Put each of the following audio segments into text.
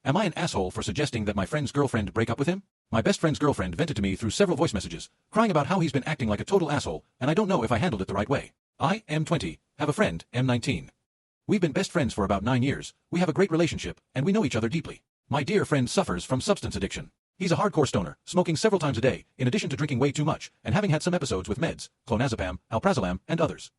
Am I an asshole for suggesting that my friend's girlfriend break up with him? My best friend's girlfriend vented to me through several voice messages, crying about how he's been acting like a total asshole, and I don't know if I handled it the right way. I am 20, have a friend, am 19. We've been best friends for about 9 years, we have a great relationship, and we know each other deeply. My dear friend suffers from substance addiction. He's a hardcore stoner, smoking several times a day, in addition to drinking way too much, and having had some episodes with meds, clonazepam, alprazolam, and others.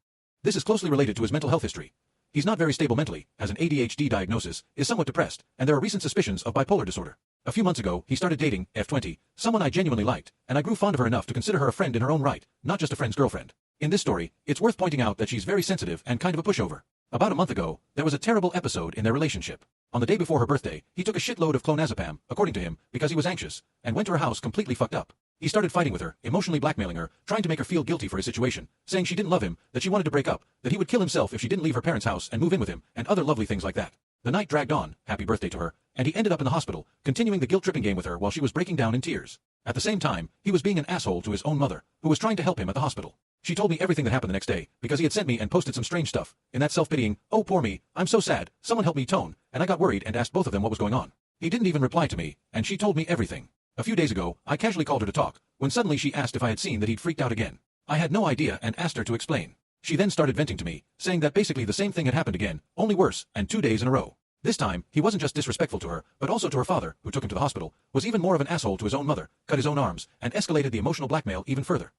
This is closely related to his mental health history. He's not very stable mentally, has an ADHD diagnosis, is somewhat depressed, and there are recent suspicions of bipolar disorder. A few months ago, he started dating, F20, someone I genuinely liked, and I grew fond of her enough to consider her a friend in her own right, not just a friend's girlfriend. In this story, it's worth pointing out that she's very sensitive and kind of a pushover. About a month ago, there was a terrible episode in their relationship. On the day before her birthday, he took a shitload of clonazepam, according to him, because he was anxious, and went to her house completely fucked up. He started fighting with her, emotionally blackmailing her, trying to make her feel guilty for his situation, saying she didn't love him, that she wanted to break up, that he would kill himself if she didn't leave her parents' house and move in with him, and other lovely things like that. The night dragged on, happy birthday to her, and he ended up in the hospital, continuing the guilt-tripping game with her while she was breaking down in tears. At the same time, he was being an asshole to his own mother, who was trying to help him at the hospital. She told me everything that happened the next day, because he had sent me and posted some strange stuff, in that self-pitying, oh poor me, I'm so sad, someone help me tone, and I got worried and asked both of them what was going on. He didn't even reply to me, and she told me everything. A few days ago, I casually called her to talk, when suddenly she asked if I had seen that he'd freaked out again. I had no idea and asked her to explain. She then started venting to me, saying that basically the same thing had happened again, only worse, and 2 days in a row. This time, he wasn't just disrespectful to her, but also to her father, who took him to the hospital, was even more of an asshole to his own mother, cut his own arms, and escalated the emotional blackmail even further.